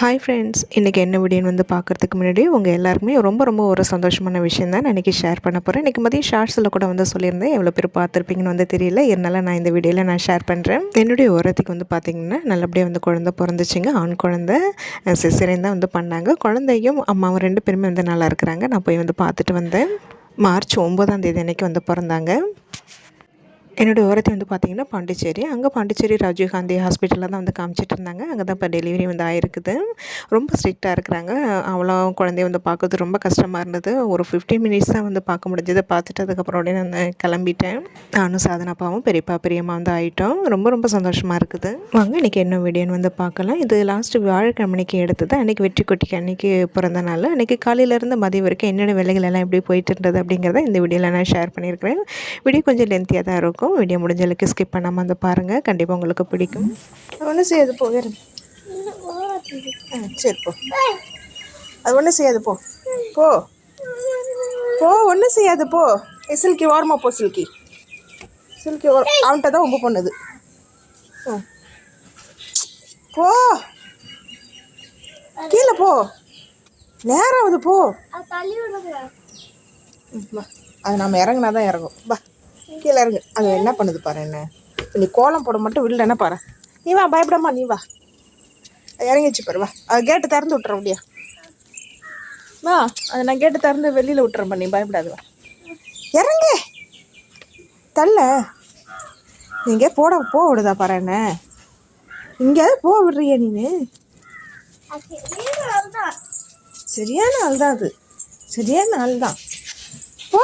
Hi friends, இன்றைக்கி என்ன வீடியோன்னு வந்து பார்க்குறதுக்கு முன்னாடி உங்கள் எல்லாருக்குமே ரொம்ப ஒரு சந்தோஷமான விஷயம் தான் நான் இன்றைக்கி ஷேர் பண்ண போகிறேன். இன்றைக்கி மதியம் ஷார்ட்ஸில் கூட வந்து சொல்லியிருந்தேன், எவ்வளோ பேர் பார்த்துருப்பீங்கன்னு வந்து தெரியல. இருந்தாலும் நான் இந்த வீடியோவில் நான் ஷேர் பண்ணுறேன். என்னுடைய ஓரத்துக்கு வந்து பார்த்திங்கன்னா நல்லபடியாக வந்து குழந்தை பிறந்துச்சுங்க. ஆண் குழந்தை சிசேரியன் தான் வந்து பண்ணாங்க. குழந்தையும் அம்மாவும் 2 பேருமே வந்து நல்லா இருக்கிறாங்க. நான் போய் வந்து பார்த்துட்டு வந்தேன். மார்ச் 9ஆம் தேதி அன்றைக்கி வந்து பிறந்தாங்க. என்னோடய ஓரத்தை வந்து பார்த்திங்கன்னா பாண்டிச்சேரி. அங்கே பாண்டிச்சேரி ராஜீவ்காந்தி ஹாஸ்பிட்டலில் தான் வந்து காமிச்சிட்டு இருந்தாங்க. அங்கே தான் இப்போ டெலிவரி வந்து ஆகிருக்குது. ரொம்ப ஸ்ட்ரிக்டாக இருக்கிறாங்க. அவ்வளோ குழந்தைய வந்து பார்க்குறது ரொம்ப கஷ்டமாக இருந்தது. ஒரு 15 மினிட்ஸ் தான் வந்து பார்க்க முடிஞ்சது. பார்த்துட்டு அதுக்கப்புறம் உடனே நான் கிளம்பிட்டேன். நானும் சாதனாப்பாவும் பெரியப்பா பெரியம்மா வந்து ஆகிட்டோம். ரொம்ப சந்தோஷமாக இருக்குது. வாங்க இன்றைக்கி என்ன வீடியோன்னு வந்து பார்க்கலாம். இது லாஸ்ட்டு வியாழக்கிழமைக்கு எடுத்தது. அன்றைக்கி வெற்றி கொட்டிக்கு அன்றைக்கி பிறந்த நாள். அன்றைக்கி காலையிலேருந்து மதியம் வரைக்கும் என்னோடய வேலைகள் எல்லாம் எப்படி போயிட்டு இருந்தது அப்படிங்கிறத இந்த வீடியோவில் நான் ஷேர் பண்ணியிருக்கிறேன். வீடியோ கொஞ்சம் லென்த்தியாக தான் இருக்கும். வீடியோ முடிஞ்ச அளவுக்கு ஸ்கிப் பண்ணாமல் வந்து பாருங்கள். கண்டிப்பாக உங்களுக்கு பிடிக்கும். ஒன்றும் செய்யாது போ, வேறு சரி போ, அது ஒன்றும் செய்யாது போ போ போ ஒன்றும் செய்யாது போ. சில்கி ஓரமாக போ, சில்கி அவன்கிட்ட தான் ரொம்ப பண்ணுது. போ கீழே போ, நேராகுது போ. அது நம்ம இறங்குனா தான் இறங்கும். பா கீழே இறங்கு. அது என்ன பண்ணுது பாரு. என்ன நீ கோலம் போட மட்டும் விடலன்னா பாரு. நீ வா, பயப்படாமா நீ வா. இறங்கிச்சு பாரு, வா. அது கேட்டு திறந்து விட்டுறேன் அப்படியா? வா, அது நான் கேட்டு திறந்து வெளியில் விட்டுறேன். நீ பயப்படாது, வா. இறங்கு, தள்ள. நீங்க போக விடுதா பாரு. என்ன இங்கேயாவது போக விடுறிய நீனு? சரியான ஆள் தான் அது, சரியான ஆள் தான். போ.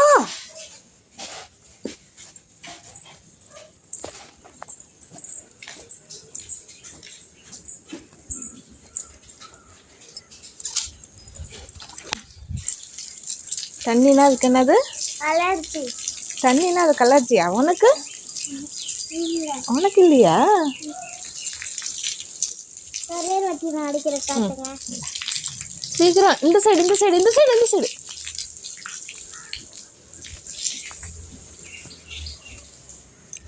தண்ணினா அதுக்கு என்னது? அலர்ஜி. தண்ணினா அதுக்கு அலர்ஜியா? உனக்கு இல்லையா? சீக்கிரம் இந்த சைடு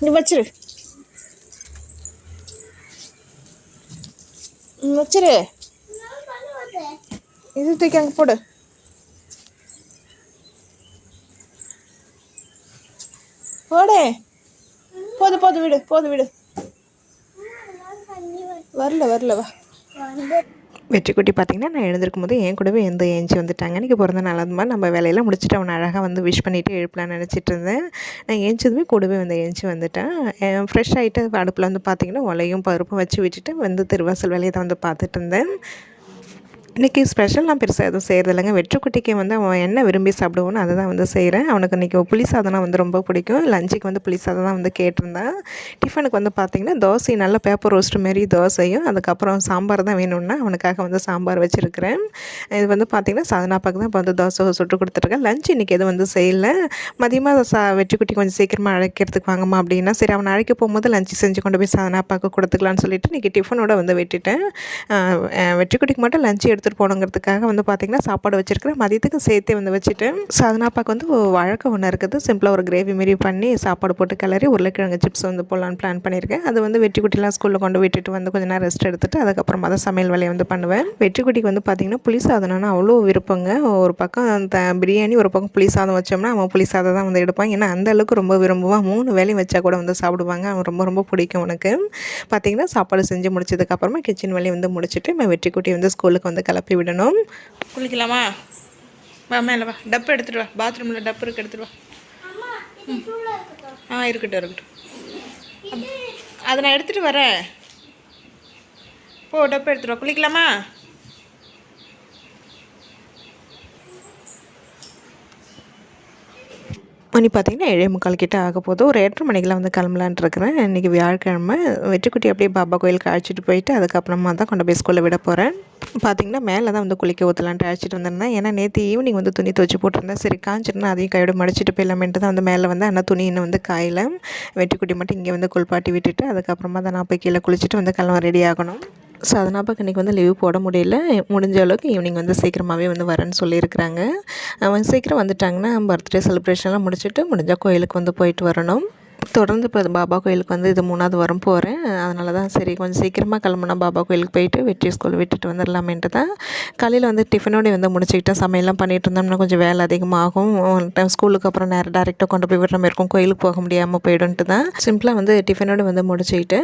நீ வச்சிரு. இது தூக்கி அங்கே போடு. போடே. போது விடு. வரல வா. வெற்றிக்குட்டி பார்த்திங்கன்னா நான் எழுந்திருக்கும் போது என் கூடவே ஏஞ்சி வந்துட்டாங்க. இன்றைக்கி பிறந்த நாள் அது மாதிரி நம்ம வேலையெல்லாம் முடிச்சுட்டு அவனை அழகாக வந்து விஷ் பண்ணிவிட்டு எழுப்பலான்னு நினச்சிட்டு இருந்தேன். நான் ஏஞ்சதுமே கூடவே ஏஞ்சி வந்துட்டேன். ஃப்ரெஷ் ஆகிட்டு அடுப்பில் வந்து பார்த்திங்கன்னா உலையும் பருப்பும் வச்சு விட்டுட்டு வந்து திருவாசல் வேலையை தான் வந்து பார்த்துட்டு இருந்தேன். இன்றைக்கி ஸ்பெஷல்லாம் பெருசாக எதுவும் செய்கிறது இல்லைங்க. வெற்றிக்குட்டிக்கு அவன் என்ன விரும்பி சாப்பிடுவோன்னு அதை தான் வந்து செய்கிறேன். அவனுக்கு இன்றைக்கி புளி சாதம்னா ரொம்ப பிடிக்கும். லஞ்சுக்கு புளி சாதம் தான் வந்து கேட்டிருந்தான். டிஃபனுக்கு பார்த்திங்கன்னா தோசை, நல்ல பேப்பர் ரோஸ்ட் மாரி தோசையும் அதுக்கப்புறம் சாம்பார் தான் வேணும்னா அவனுக்காக சாம்பார் வச்சுருக்கிறேன். இது பார்த்திங்கன்னா சாதனாப்பாக்கு தான் இப்போ தோசை சுட்டு கொடுத்துருக்கேன். லஞ்ச் இன்றைக்கி எதுவும் செய்யலை. மதியமாக வெற்றிக்குட்டி கொஞ்சம் சீக்கிரமாக அழைக்கிறதுக்கு வாங்கம்மா அப்படின்னா சரி, அவனை அழைக்க போகும்போது லஞ்சு செஞ்சு கொண்டு போய் சாதனாப்பாக்கு கொடுத்துக்கலான்னு சொல்லிட்டு இன்றைக்கி டிஃபனோட விட்டுட்டேன். வெற்றிக்குட்டிக்கு மட்டும் லஞ்சு எடுத்துகிட்டு போகணுங்கிறதுக்காக பார்த்திங்கன்னா சாப்பாடு வச்சுருக்கிறேன். மதியத்துக்கு சேர்த்தே வச்சுட்டேன். சாதனாப்பாக்கு வழக்கம் ஒன்று இருக்குது. சிம்பிளாக ஒரு கிரேவி மாரி பண்ணி சாப்பாடு போட்டு கிளறி உருளைக்கிழங்கு சிப்ஸ் போடலான்னு பிளான் பண்ணியிருக்கேன். அது வெற்றிக்குட்டிலாம் ஸ்கூலில் கொண்டு விட்டுட்டு கொஞ்சம் நேரம் ரெஸ்ட் எடுத்துட்டு அதுக்கப்புறமா தான் சமையல் வேலையை பண்ணுவேன். வெற்றிக்குட்டிக்கு பார்த்திங்கன்னா புளி சாதம்னா அவ்வளோ விருப்பங்க. ஒரு பக்கம் அந்த பிரியாணி, ஒரு பக்கம் புளி சாதம் வச்சோம்னா அவன் புளி சாதம் தான் எடுப்பான். ஏன்னா அந்த அளவுக்கு ரொம்ப விரும்புவான். 3 வேலையும் வச்சா கூட சாப்பிடுவாங்க. அவன் ரொம்ப பிடிக்கும் உனக்கு. பார்த்திங்கன்னா சாப்பாடு செஞ்சு முடிச்சதுக்கப்புறமா கிச்சன் வேலையை முடிச்சுட்டு நான் வெற்றிக்குட்டி ஸ்கூலுக்கு கிளப்பி விடணும். குளிக்கலாமா? வா, மேலே வா. டப்பு எடுத்துகிட்டு வா. பாத்ரூமில் டப்பு இருக்கு, எடுத்துகிட்டு வா. இருக்கட்டும். அதை நான் எடுத்துகிட்டு வரேன். போ, டப்பு எடுத்துகிட்டு வா. குளிக்கலாமா? மணி பார்த்திங்கன்னா 7:45 கிட்ட ஆக போதும். ஒரு 8:30 மணிக்கெலாம் கிளம்பலான்ட்டு இருக்கிறேன். இன்றைக்கி வியாழக்கிழமை. வெற்றிக்குட்டி அப்படியே பாபா கோயிலுக்கு அழைச்சிட்டு போயிட்டு அதுக்கப்புறமா தான் கொண்டு போய் ஸ்கூலில் விட போகிறேன். பார்த்திங்கன்னா மேலே தான் குளிக்க ஊற்றலான்ட்டு அழைச்சிட்டு வந்திருந்தேன். ஏன்னா நேற்று ஈவினிங் துணி துவச்சி போட்டிருந்தேன். சரி காய்ச்சிட்டுனா அதையும் கையோட மடிச்சிட்டு போயிடலாமேன்ட்டு தான் மேலே ஆனால் துணி இன்னும் காயில். வெற்றிக்குட்டி மட்டும் இங்கே குளிப்பாட்டி விட்டுட்டு அதுக்கப்புறமா தான் நான் போய் கீழே குளிச்சுட்டு கிளம்ப ரெடி ஆகணும். ஸோ அதனாப்பாக்கு இன்றைக்கி லீவ் போட முடியல. முடிஞ்ச அளவுக்கு ஈவினிங் சீக்கிரமாகவே வரேன்னு சொல்லியிருக்கிறாங்க. அவன் சீக்கிரம் வந்துட்டாங்கன்னா பர்த்டே செலிப்ரேஷன்லாம் முடிச்சுட்டு முடிஞ்சால் கோயிலுக்கு போயிட்டு வரணும். தொடர்ந்து இப்போ பாபா கோயிலுக்கு வந்து இது 3வது வாரம் போகிறேன். அதனால தான் சரி கொஞ்சம் சீக்கிரமாக கிளம்புனா பாபா கோயிலுக்கு போயிட்டு வெற்றி ஸ்கூல் விட்டுட்டு வந்துடலாமேன்ட்டு தான் காலையில் வந்து டிஃபனோடு வந்து முடிச்சுக்கிட்டேன். சமையல்லாம் பண்ணிகிட்டு இருந்தோம்னா கொஞ்சம் வேலை அதிகமாகும். டைம் ஸ்கூலுக்கு அப்புறம் நேரம் டேரெக்டாக கொண்டு போய் விடுற மாதிரி இருக்கும், கோயிலுக்கு போக முடியாமல் போய்டுன்ட்டு தான் சிம்பிளாக வந்து டிஃபனோடு வந்து முடிச்சுக்கிட்டு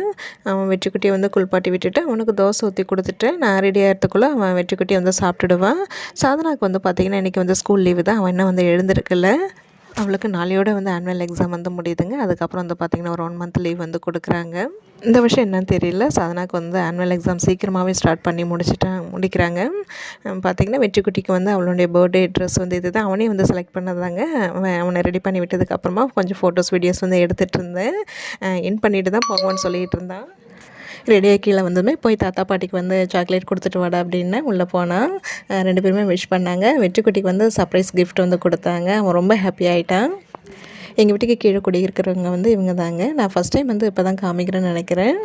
அவன் வெற்றிக்குட்டியை வந்து குளிப்பாட்டி விட்டுட்டு அவனுக்கு தோசை ஊற்றி கொடுத்துட்டு நான் ரெடி ஆகிறதுக்குள்ளே அவன் வெற்றிக்குட்டி வந்து சாப்பிட்டுடுவான். சாதனாவுக்கு வந்து பார்த்திங்கன்னா இன்றைக்கி வந்து ஸ்கூல் லீவு தான், அவன் இன்னும் வந்து எழுந்திருக்கல. அவளுக்கு நாளையோட வந்து ஆனுவல் எக்ஸாம் வந்து முடியுதுங்க. அதுக்கப்புறம் வந்து பார்த்திங்கன்னா ஒரு 1 மந்த் லீவ் வந்து கொடுக்குறாங்க. இந்த வருஷம் என்னன்னு தெரியல, சாதனாக்கு வந்து ஆனுவல் எக்ஸாம் சீக்கிரமாகவே ஸ்டார்ட் பண்ணி முடிக்கிறாங்க. பார்த்திங்கன்னா வெற்றிக்குட்டிக்கு வந்து அவளுடைய பர்த்டே ட்ரெஸ் வந்து இது தான், அவனே வந்து செலக்ட் பண்ணதாங்க. அவனை ரெடி பண்ணி விட்டதுக்கப்புறமா கொஞ்சம் ஃபோட்டோஸ் வீடியோஸ் வந்து எடுத்துகிட்டு இருந்தேன். இன் பண்ணிட்டு தான் போவோன்னு சொல்லிகிட்டு இருந்தான். ரெடியாக கீழே வந்ததுமே போய் தாத்தா பாட்டிக்கு வந்து சாக்லேட் கொடுத்துட்டு வாடா அப்படின்னு உள்ளே போனால் 2 பேருமே விஷ் பண்ணாங்க. வெற்றிக்குட்டிக்கு வந்து சர்ப்ரைஸ் கிஃப்ட் வந்து கொடுத்தாங்க. அவன் ரொம்ப ஹாப்பி ஆகிட்டான். எங்கள் வீட்டுக்கு கீழே குடியிருக்கிறவங்க வந்து இவங்க தாங்க. நான் ஃபஸ்ட் டைம் வந்து இப்போ தான் காமிக்கிறேன்னு நினைக்கிறேன்.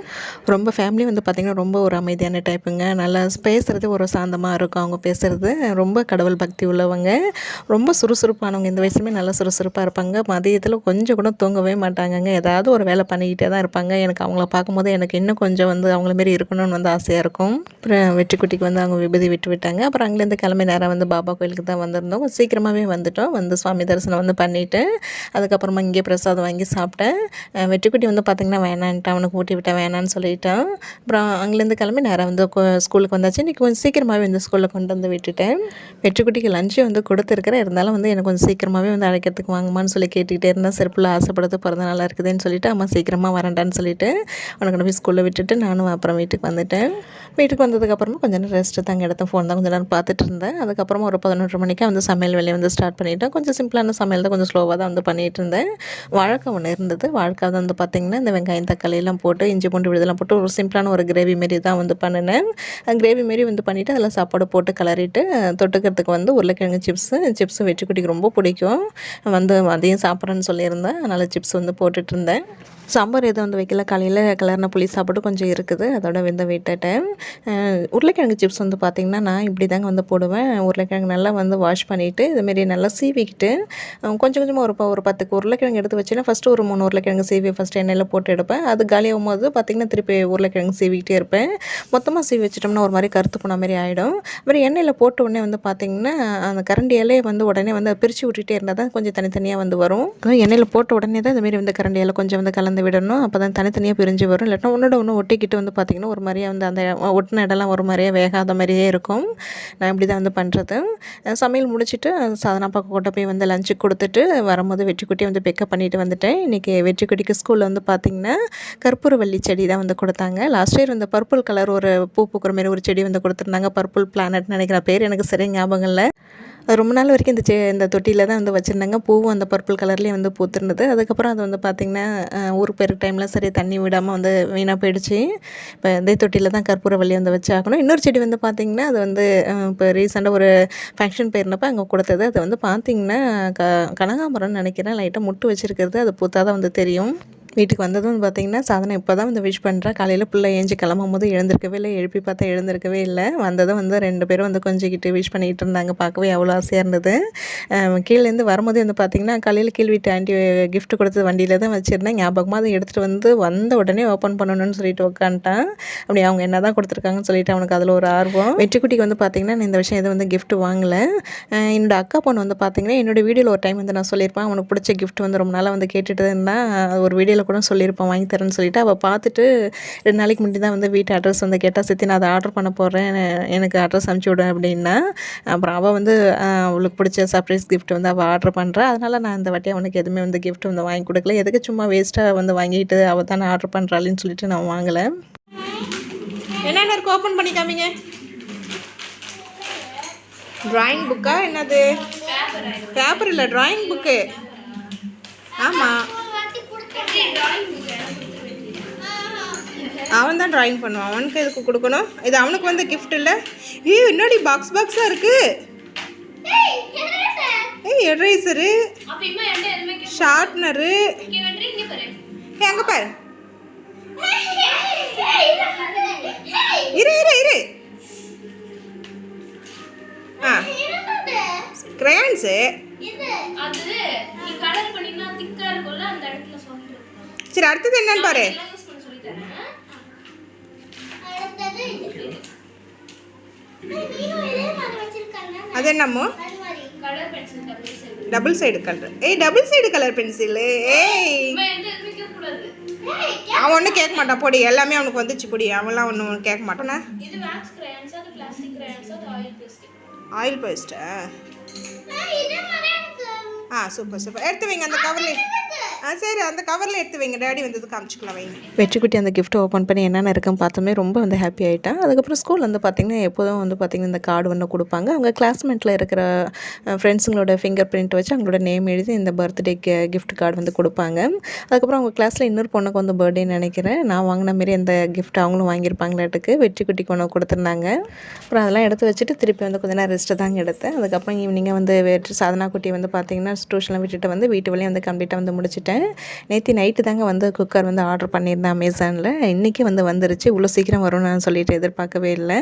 ரொம்ப ஃபேமிலி வந்து பார்த்திங்கன்னா ரொம்ப ஒரு அமைதியான டைப்புங்க. நல்லா பேசுகிறது ஒரு சாந்தமாக இருக்கும். அவங்க பேசுகிறது ரொம்ப கடவுள் பக்தி உள்ளவங்க, ரொம்ப சுறுசுறுப்பானவங்க. இந்த வயசுமே நல்லா சுறுசுறுப்பாக இருப்பாங்க. மதியத்தில் கொஞ்சம் கூட தூங்கவே மாட்டாங்கங்க. ஏதாவது ஒரு வேலை பண்ணிக்கிட்டே தான் இருப்பாங்க. எனக்கு அவங்கள பார்க்கும்போது எனக்கு இன்னும் கொஞ்சம் வந்து அவங்கள மாரி இருக்கணும்னு வந்து ஆசையாக இருக்கும். அப்புறம் வெற்றிக்குட்டிக்கு வந்து அவங்க விபூதி விட்டாங்க. அப்புறம் அங்கேருந்து கிளம்பி நேரம் வந்து பாபா கோயிலுக்கு தான் வந்திருந்தோம். சீக்கிரமாகவே வந்துட்டோம். வந்து சுவாமி தரிசனம் வந்து பண்ணிவிட்டு அதுக்கப்புறமா இங்கே பிரசாதம் வாங்கி சாப்பிட்டேன். வெற்றிக்குட்டி வந்து பார்த்திங்கன்னா வேணான்ட்டு அவனுக்கு ஊட்டி விட்டேன், வேணான்னு சொல்லிட்டான். அப்புறம் அங்கேருந்து கிளம்பி நேராக வந்து ஸ்கூலுக்கு வந்தாச்சு. இன்றைக்கி கொஞ்சம் சீக்கிரமாகவே வந்து ஸ்கூலில் கொண்டு வந்து விட்டுட்டேன். வெற்றிக்குட்டிக்கு லஞ்சு வந்து கொடுத்துருக்குறேன். இருந்தாலும் வந்து எனக்கு கொஞ்சம் சீக்கிரமாகவே வந்து அழைக்கிறதுக்கு வாங்குமான்னு சொல்லி கேட்டுக்கிட்டே இருந்தேன். செருப்பில் ஆசைப்படுறது பிறந்த நாளாக இருக்குதுன்னு சொல்லிட்டு அம்மா சீக்கிரமாக வரேன்டான்னு சொல்லிட்டு அவனுக்கு போய் ஸ்கூலில் விட்டுட்டு நானும் அப்புறம் வீட்டுக்கு வந்துட்டேன். வீட்டுக்கு வந்ததுக்கப்புறமா கொஞ்சம் நேரம் ரெஸ்ட்டு தாங்க எடுத்தேன். ஃபோன் தான் கொஞ்சம் நேரம் பார்த்துட்டு இருந்தேன். அதுக்கப்புறமா ஒரு 11:30 மணிக்கு வந்து சமையல் வேலையை வந்து ஸ்டார்ட் பண்ணிவிட்டேன். கொஞ்சம் சிம்பிளான சமையல் தான், கொஞ்சம் ஸ்லோவாக தான் வந்து பண்ணிகிட்டு இருந்தேன். வாழைக்காய் ஒன்று இருந்தது. வாழைக்காய் வந்து பார்த்திங்கன்னா இந்த வெங்காயம் தக்காளியெல்லாம் போட்டு இஞ்சி பூண்டு விழுதெல்லாம் போட்டு ஒரு சிம்பிளான ஒரு கிரேவி மாரி தான் வந்து பண்ணினேன். கிரேவி மாரி வந்து பண்ணிவிட்டு அதில் சாப்பாடு போட்டு கிளறிட்டு தொட்டுக்கிறதுக்கு வந்து உருளைக்கிழங்கு சிப்ஸு வெற்றிக்குட்டிக்கு ரொம்ப பிடிக்கும். வந்து அதையும் சாப்பிட்றேன்னு சொல்லியிருந்தேன். அதனால் சிப்ஸ் வந்து போட்டுட்டு இருந்தேன். சாம்பார் எதுவும் வந்து வைக்கல, காலையில் கிளறின புளி சாப்பாடு கொஞ்சம் இருக்குது, அதோட வந்து விட்டுட்டேன். உருளைக்கிழங்கு சிப்ஸ் வந்து பார்த்திங்கன்னா நான் இப்படி தாங்க வந்து போடுவேன். உருளைக்கிழங்கு நல்லா வந்து வாஷ் பண்ணிவிட்டு இதுமாரி நல்லா சீவிக்கிட்டு கொஞ்சம் கொஞ்சமாக ஒரு 10 உருளைக்கிழங்கு எடுத்து வச்சுன்னா ஃபஸ்ட்டு ஒரு 3 உருளைக்கிழங்கு சீவி ஃபஸ்ட்டு எண்ணெயில் போட்டு எடுப்பேன். அது காலியாகும் போது பார்த்திங்கன்னா திருப்பி உருளைக்கிழங்கு சீவிக்கிட்டே இருப்பேன். மொத்தமாக சீவி வச்சிட்டோம்னா ஒரு மாதிரி கருத்து போன மாதிரி ஆகிடும். அப்புறம் எண்ணெயில் போட்ட உடனே வந்து பார்த்திங்கன்னா அந்த கரண்டியாலே வந்து உடனே வந்து பிரித்து விட்டுட்டே இருந்தால் தான் கொஞ்சம் தனித்தனியாக வந்து வரும். எண்ணெயில் போட்ட உடனே தான் இதுமாரி வந்து கரண்டியால் கொஞ்சம் வந்து கலந்து விடணும். அப்போ தான் தனித்தனியாக பிரிஞ்சு வரும். இல்லாட்டினா ஒன்று ஒட்டிக்கிட்டு வந்து பார்த்திங்கன்னா ஒரு மாதிரியாக வந்து அந்த ஒட்டின இடம்லாம் ஒரு மாதிரியாக வேகாத மாதிரியே இருக்கும். நான் இப்படி தான் வந்து பண்ணுறது. சமையல் முடிச்சுட்டு சாதனா பக்கம் கொண்டு போய் வந்து லஞ்சுக்கு கொடுத்துட்டு வரும்போது வெற்றிக்குட்டியை வந்து பிக்கப் பண்ணிட்டு வந்துட்டேன். இன்றைக்கி வெற்றிக்குட்டிக்கு ஸ்கூலில் வந்து பார்த்திங்கன்னா கற்பூரவள்ளி செடி தான் வந்து கொடுத்தாங்க. லாஸ்ட் இயர் வந்து பர்பிள் கலர் ஒரு பூ பூக்கிற மாதிரி ஒரு செடி வந்து கொடுத்துருந்தாங்க. பர்பிள் பிளானட்னு நினைக்கிற பேர் எனக்கு சரியாக ஞாபகம் இல்லை. ரொம்ப நாள் வரைக்கும் இந்த தொட்டியில் தான் வந்து வச்சுருந்தாங்க. பூவும் அந்த பர்பிள் கலர்லேயே வந்து பூத்துருந்தது. அதுக்கப்புறம் அது வந்து பார்த்திங்கன்னா ஊருக்கு போகிற டைமில் சரி தண்ணி விடாமல் வந்து வீணாக போயிடுச்சு. இப்போ இதே தொட்டியில் தான் கற்பூரவள்ளி வந்து வச்சாகணும். இன்னொரு செடி வந்து பார்த்திங்கன்னா அது வந்து இப்போ ரீசெண்டாக ஒரு ஃபங்க்ஷன் போயிருந்தப்போ அங்கே கொடுத்தது. அது வந்து பார்த்திங்கன்னா கனகாம்பரம்னு நினைக்கிறேன். லைட்டாக முட்டு வச்சுருக்கிறது, அது பூத்தா தான் வந்து தெரியும். வீட்டுக்கு வந்ததும் பார்த்திங்கன்னா சாதனை இப்போ தான் வந்து விஷ் பண்ணுறேன். காலையில் பிள்ளை ஏஞ்சி கிளம்பும் போது எழுந்திருக்கவே இல்லை, எழுப்பி பார்த்தா எழுந்திருக்கவே இல்லை. வந்ததும் வந்து 2 பேரும் வந்து கொஞ்சிக்கிட்டு விஷ் பண்ணிகிட்டு இருந்தாங்க. பார்க்கவே அவ்வளோ ஆசையாக இருந்தது. கீழேருந்து வரும்போதே வந்து பார்த்திங்கன்னா காலையில் கீழ் வீட்டு ஆண்டி கிஃப்ட் கொடுத்தது வண்டியில் தான் வச்சுருந்தேன். ஞாபகமாக அதை எடுத்துகிட்டு வந்த உடனே ஓப்பன் பண்ணணும்னு சொல்லிட்டு உட்காந்துட்டான். அப்படி அவங்க என்ன தான் கொடுத்துருக்காங்கன்னு சொல்லிட்டு அவனுக்கு அதில் ஒரு ஆர்வம். வெற்றிக்குட்டிக்கு வந்து பார்த்திங்கன்னா நான் இந்த விஷயம் எதுவும் வந்து கிஃப்ட் வாங்கலை. என்னோட அக்கா பொண்ணு வந்து பார்த்திங்கன்னா என்னோடய வீடியோவில் ஒரு டைம் வந்து நான் சொல்லியிருப்பேன், அவனுக்கு பிடிச்ச கிஃப்ட் வந்து ரொம்ப நாளாக வந்து கேட்டுட்டு இருந்தால் ஒரு வீடியோவில் கூட சொல்லியிருப்பேன் வாங்கி தரேன்னு சொல்லிட்டு. அவள் பார்த்துட்டு 2 நாளைக்கு முன்னாடி தான் வந்து வீட்டு அட்ரஸ் வந்து கேட்டால், சித்தி நான் அதை ஆர்டர் பண்ண போகிறேன், எனக்கு அட்ரஸ் அனுப்பிச்சி விடு அப்படின்னா. அப்புறம் அவள் வந்து அவளுக்கு பிடிச்ச சர்ப்ரைஸ் கிஃப்ட் வந்து அவள் ஆர்டர் பண்ணுறா. அதனால் நான் இந்த வாட்டி அவனுக்கு எதுவுமே வந்து கிஃப்ட் வந்து வாங்கி கொடுக்கல. எதுக்கு சும்மா வேஸ்ட்டாக வந்து வாங்கிட்டு அவள் தானே ஆர்டர் பண்ணுறாளின்னு சொல்லிட்டு நான் வாங்கலை. என்னென்ன இருக்கு ஓப்பன் பண்ணி காமிங்க. ட்ராயிங் புக்கா என்னது? பேப்பர் இல்லை, ட்ராயிங் புக்கு. ஆமாம், அவன் தான் ட்ராயிங் பண்ணுவான். அவனுக்கு எதுக்கு கொடுக்கணும்? இது அவனுக்கு வந்து கிஃப்ட் இல்லை. என்னடி பாக்ஸாக இருக்குது. எரேசரு, ஷார்ப்னரு, எங்கே பாரு. இரு கிரேயான்ஸு. சரி அடுத்தது என்னன்னு பாரு. அது என்னமோ double side colour. Double side colour pencil. அவன் ஒன்றும் கேட்க மாட்டான் பொடி, எல்லாமே அவனுக்கு வந்துச்சு பொடி, அவன்லாம் ஒன்றும் கேட்க மாட்டானா. ஆயில் பேஸ்ட்டா? Super super. எடுத்து வைங்க அந்த கவரில். சரி அந்த கவரில் எடுத்து வைங்க, டேடி வந்தது காமிச்சிக்கலாம் வைங்க. வெற்றிக்குட்டி அந்த கிஃப்ட்டை ஓப்பன் பண்ணி என்னென்ன இருக்குன்னு பார்த்தோமே ரொம்ப வந்து ஹாப்பி ஆகிட்டான். அதுக்கப்புறம் ஸ்கூல் வந்து பார்த்திங்கன்னா எப்போதும் வந்து பார்த்திங்கன்னா இந்த கார்டு ஒன்று கொடுப்பாங்க. அவங்க கிளாஸ்மேட்டில் இருக்கிற ஃப்ரெண்ட்ஸுங்களோட ஃபிங்கர் பிரிண்ட் வச்சு அவங்களோட நேம் எழுதி இந்த பர்த்டே கிஃப்ட் கார்டு வந்து கொடுப்பாங்க. அதுக்கப்புறம் அவங்க கிளாஸில் இன்னொரு பொண்ணுக்கு வந்து பர்த்டேன்னு நினைக்கிறேன், நான் வாங்கின மாரி அந்த கிஃப்ட் அவங்களும் வாங்கியிருப்பாங்களாட்டுக்கு. வெற்றிக்குட்டிக்கு ஒன்று கொடுத்துருந்தாங்க. அப்புறம் அதெல்லாம் எடுத்து வச்சுட்டு திருப்பி வந்து கொஞ்ச நேரம் ரெஸ்ட்டு தாங்க எடுத்தேன். அதுக்கப்புறம் ஈவினிங்காக வந்து சாதனா குட்டி வந்து பார்த்திங்கன்னா டியூஷனில் விட்டுட்டு வந்து வீட்டு வழியும் வந்து கம்ப்ளீட்டாக வந்து முடிச்சிட்டேன். நேற்று நைட்டு தாங்க வந்து குக்கர் வந்து ஆர்டர் பண்ணியிருந்தேன் அமேசானில். இன்றைக்கி வந்து வந்துருச்சு. இவ்வளோ சீக்கிரம் வரும்னு நான் சொல்லிட்டு எதிர்பார்க்கவே இல்லை.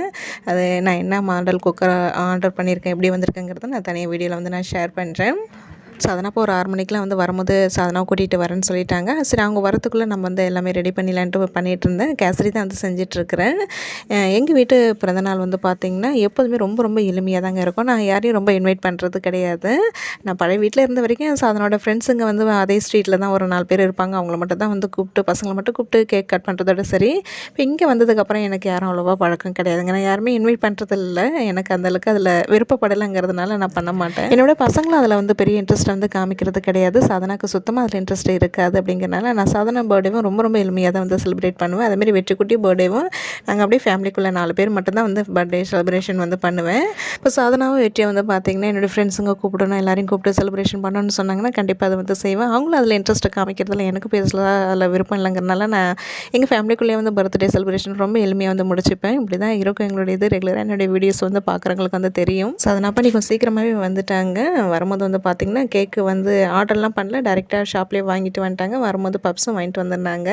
அது நான் என்ன மாடல் குக்கர் ஆர்டர் பண்ணியிருக்கேன், எப்படி வந்திருக்கேங்கிறத நான் தனியாக வீடியோவில் வந்து நான் ஷேர் பண்ணுறேன். சாதனா இப்போ ஒரு 6 மணிக்கெலாம் வந்து வரும்போது சாதனாவை கூட்டிகிட்டு வரேன்னு சொல்லிட்டாங்க. சரி அவங்க வரத்துக்குள்ளே நம்ம வந்து எல்லாமே ரெடி பண்ணிடலான்ட்டு பண்ணிகிட்டு இருந்தேன். கேசரி தான் வந்து செஞ்சிட்ருக்கிறேன். எங்கள் வீட்டு பிறந்தநாள் வந்து பார்த்திங்கன்னா எப்போதுமே ரொம்ப ரொம்ப எளிமையாக தாங்க இருக்கும். நான் யாரையும் ரொம்ப இன்வைட் பண்ணுறது கிடையாது. நான் பழைய வீட்டில் இருந்த வரைக்கும் சாதனோட ஃப்ரெண்ட்ஸுங்க வந்து அதே ஸ்ட்ரீட்டில் தான் ஒரு 4 பேர் இருப்பாங்க. அவங்கள மட்டும் தான் வந்து கூப்பிட்டு, பசங்களை மட்டும் கூப்பிட்டு கேக் கட் பண்ணுறதோட சரி. இப்போ இங்கே வந்ததுக்கப்புறம் எனக்கு யாரும் அவ்வளோவா பழக்கம் கிடையாதுங்க. நான் யாருமே இன்வைட் பண்ணுறது இல்லை. எனக்கு அந்தளவுக்கு அதில் விருப்பப்படலைங்கிறதுனால நான் பண்ண மாட்டேன். என்னோட பசங்களும் அதில் வந்து பெரிய இன்ட்ரெஸ்ட் வந்து காமிக்கிறது கிடையாது. சாதனாக்கு சுத்தமாக அதில் இன்ட்ரெஸ்ட் இருக்காது. அப்படிங்கிறனால நான் சாதனா பர்த்டேவும் ரொம்ப ரொம்ப எளிமையாக தான் வந்து செலிப்ரேட் பண்ணுவேன். அதேமாதிரி வெற்றிக்குட்டி பர்த்டேவும் நாங்கள் அப்படியே ஃபேமிலிக்குள்ளே 4 பேர் மட்டும்தான் வந்து பர்த்டே செலிப்ரேஷன் வந்து பண்ணுவேன். இப்போ சாதனாவும் வெற்றியை வந்து பார்த்திங்கன்னா என்னோடய ஃப்ரெண்ட்ஸுங்க கூப்பிடணும், எல்லாரையும் கூப்பிட்டு செலிப்ரேஷன் பண்ணணும்னு சொன்னாங்கன்னா கண்டிப்பாக அதை வந்து செய்வேன். அவங்களும் அதில் இன்ட்ரெஸ்ட்டை காமிக்கிறதுல எனக்கு பேசலாம் அதில் விருப்பம் இல்லைங்கிறனால நான் எங்கள் ஃபேமிலிக்குள்ளேயே வந்து பர்த்டே செலிப்ரேஷன் ரொம்ப எளிமையாக வந்து முடிச்சுப்பேன். இப்படி தான் இருக்கும் எங்களுடைய இது. ரெகுலராக என்னுடைய வீடியோஸ் வந்து பார்க்குறவங்களுக்கு வந்து தெரியும். சாதனா பண்ணி கொஞ்சம் சீக்கிரமாகவே வந்துட்டாங்க. வரும்போது வந்து பார்த்திங்கன்னா கேக்கு வந்து ஆர்டர்லாம் பண்ணல, டேரெக்டாக ஷாப்லேயே வாங்கிட்டு வந்துட்டாங்க. வரும்போது பப்ஸும் வாங்கிட்டு வந்திருந்தாங்க.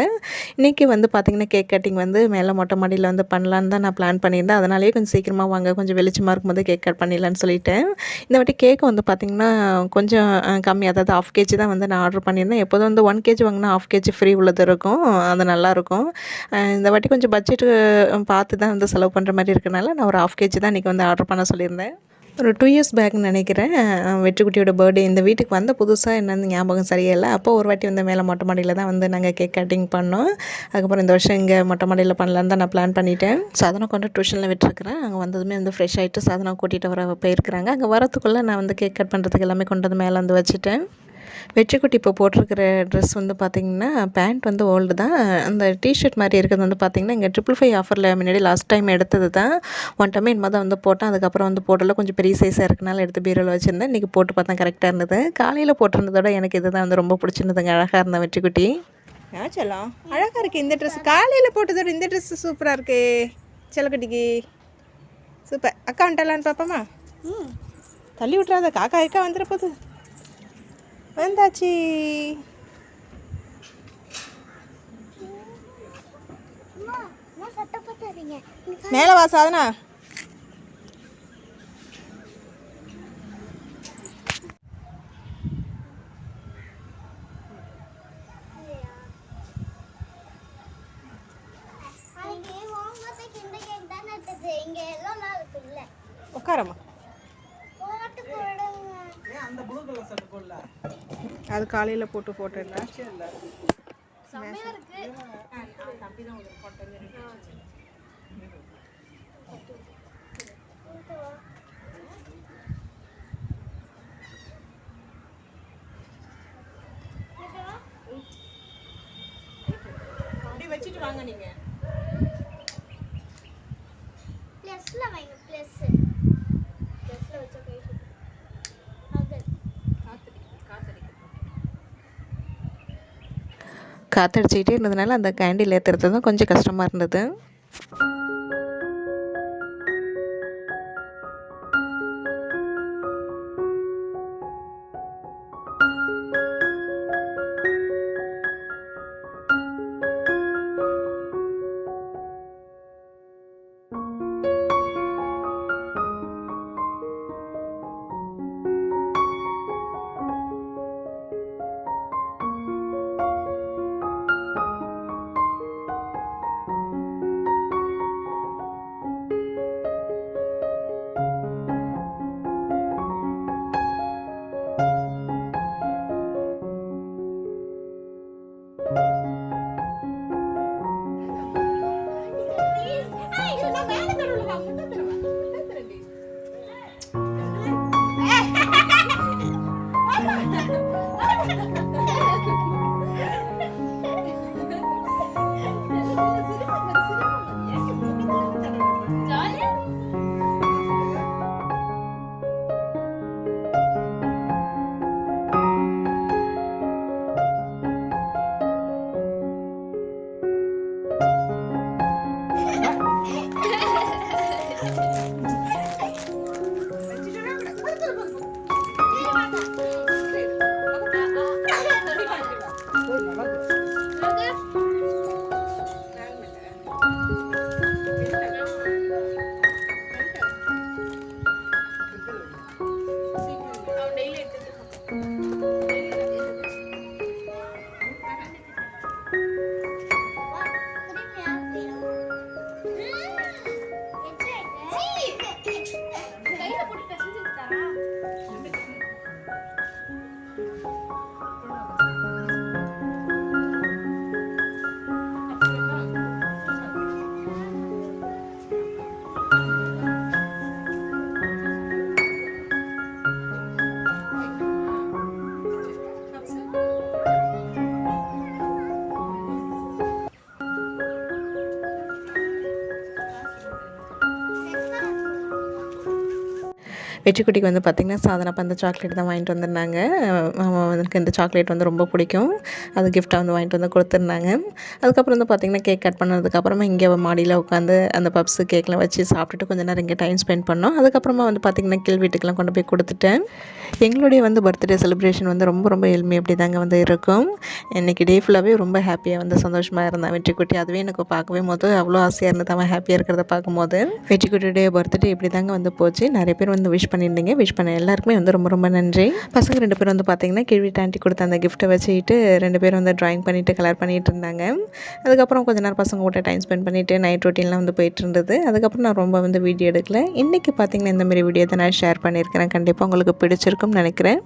இன்றைக்கி வந்து பார்த்திங்கன்னா கேக் கட்டிங் வந்து மேலே மொட்டை மாடியில் வந்து பண்ணலான்னு தான் நான் பிளான் பண்ணியிருந்தேன். அதனாலேயே கொஞ்சம் சீக்கிரமாக வாங்க, கொஞ்சம் வெளிச்சமாக இருக்கும்போது கேக் கட் பண்ணிடலான்னு சொல்லிட்டேன். இந்த வாட்டி கேக்கு வந்து பார்த்திங்கன்னா கொஞ்சம் கம்மி, அதாவது 1/2 kg தான் வந்து நான் ஆர்டர் பண்ணியிருந்தேன். எப்போதும் வந்து 1 kg வாங்கினா 1/2 kg ஃப்ரீ உள்ளது இருக்கும், அது நல்லாயிருக்கும். இந்த வாட்டி கொஞ்சம் பட்ஜெட்டு பார்த்து தான் வந்து செலவு பண்ணுற மாதிரி இருக்கனால நான் ஒரு 1/2 kg தான் இன்றைக்கி வந்து ஆர்டர் பண்ண சொல்லியிருந்தேன். ஒரு 2 இயர்ஸ் பேக்னு நினைக்கிறேன் வெற்றிக்குட்டியோட பர்த்டே. இந்த வீட்டுக்கு வந்த புதுசாக என்னென்னு ஞாபகம் சரியில்லை. அப்போ ஒரு வாட்டி வந்து மேலே மொட்டை மாடியில் தான் வந்து நாங்கள் கேக் கட்டிங் பண்ணோம். அதுக்கப்புறம் இந்த வருஷம் இங்கே மொட்டை மாடியில் பண்ணலான்னு தான் நான் பிளான் பண்ணிட்டேன். சாதனை கொண்டு டியூஷனில் விட்டுருக்குறேன். அங்கே வந்ததுமே வந்து ஃப்ரெஷ் ஆகிட்டு சாதனை கூட்டிகிட்டு வர போயிருக்கிறாங்க. அங்கே வரத்துக்குள்ளே நான் வந்து கேக் கட் பண்ணுறதுக்கு எல்லாமே கொண்டு வந்து மேலே வந்து வச்சுட்டேன். வெற்றிக்குட்டி இப்போ போட்டிருக்கிற ட்ரெஸ் வந்து பார்த்திங்கன்னா பேண்ட் வந்து ஓல்டு தான். அந்த டிஷர்ட் மாதிரி இருக்கிறது வந்து பார்த்திங்கன்னா இங்கே 555 ஆஃபரில் முன்னாடி லாஸ்ட் டைம் எடுத்தது தான். 1 டைம் என்னமோ தான் வந்து போட்டேன். அதுக்கப்புறம் வந்து போடல, கொஞ்சம் பெரிய சைஸாக இருக்கனால எடுத்து பீரோவில் வச்சுருந்தேன். இன்றைக்கி போட்டு பார்த்தா கரெக்டாக இருந்தது. காலையில் போட்டிருந்ததோட எனக்கு இது தான் வந்து ரொம்ப பிடிச்சிருந்ததுங்க. அழகாக இருந்தேன் வெற்றிக்குட்டி. செல்லம் அழகாக இருக்குது இந்த ட்ரெஸ். காலையில் போட்டதோட இந்த ட்ரெஸ் சூப்பராக இருக்குது செல்லக்குட்டிக்கு. சூப்பர். அக்கா வந்துட்டலான்னு பார்ப்போமா? தள்ளி விட்றாத, காக்கா வந்துட போகுது. வந்தாச்சு. மேலே வா சாதனா. உட்காரம்மா. அது காலையில் போட்டு போட்டோ இல்லை. அப்படி வச்சுட்டு வாங்க நீங்க. ப்ளஸ்ல வைங்க. ப்ளஸ்ல வச்ச கை காற்றடிச்சிக்கிட்டே இருந்ததுனால அந்த கேண்டில் ஏற்றுறது தான் கொஞ்சம் கஷ்டமாக இருந்தது. வெற்றிக்குட்டிக்கு வந்து பார்த்திங்கன்னா சாதனப்பா அந்த சாக்லேட் தான் வாங்கிட்டு வந்திருந்தாங்க. அவனுக்கு இந்த சாக்லேட் வந்து ரொம்ப பிடிக்கும். அது கிஃப்ட்டாக வந்து வாங்கிட்டு வந்து கொடுத்துருந்தாங்க. அதுக்கப்புறம் வந்து பார்த்திங்கன்னா கேக் கட் பண்ணதுக்கப்புறமா இங்கே மாடியில் உட்காந்து அந்த பப்ஸு கேக்லாம் வச்சு சாப்பிட்டுட்டு கொஞ்சம் நேரம் இங்கே டைம் ஸ்பெண்ட் பண்ணோம். அதுக்கப்புறமா வந்து பார்த்திங்கன்னா கீழ் வீட்டுக்கெலாம் கொண்டு போய் கொடுத்துட்டேன். எங்களுடைய வந்து பர்த்டே செலிப்ரேஷன் வந்து ரொம்ப ரொம்ப எளிமை அப்படி தாங்க வந்து இருக்கும். இன்றைக்கி டே ஃபுல்லாகவே ரொம்ப ஹாப்பியாக வந்து சந்தோஷமாக இருந்தான் வெற்றிக்குட்டி. அதுவே எனக்கு பார்க்கவே போது அவ்வளோ ஆசையாக இருந்தது அவன் ஹாப்பியாக இருக்கிறத பார்க்கும்போது. வெற்றிக்குட்டியுடைய பர்த்டே இப்படி தாங்க வந்து போச்சு. நிறைய பேர் வந்து விஷ் பண்ணியிருந்தீங்க. விஷ் பண்ண எல்லாருக்குமே வந்து ரொம்ப ரொம்ப நன்றி. பசங்க 2 பேரும் வந்து பார்த்திங்கன்னா கீழ்வீட்டு ஆண்டி கொடுத்த அந்த கிஃப்ட்டை வச்சுக்கிட்டு 2 பேரும் வந்து ட்ராயிங் பண்ணிவிட்டு கலர் பண்ணிகிட்டு இருந்தாங்க. அதுக்கப்புறம் கொஞ்ச நேரம் பசங்க கூட டைம் ஸ்பெண்ட் பண்ணிவிட்டு நைட் ரொட்டீன்லாம் வந்து போயிட்டு இருந்தது. அதுக்கப்புறம் நான் ரொம்ப வந்து வீடியோ எடுக்கல. இன்றைக்கி பார்த்திங்கன்னா இந்தமாரி வீடியோ தான் நான் ஷேர் பண்ணியிருக்கிறேன். கண்டிப்பாக உங்களுக்கு பிடிச்சிருக்கும்னு நினைக்கிறேன்.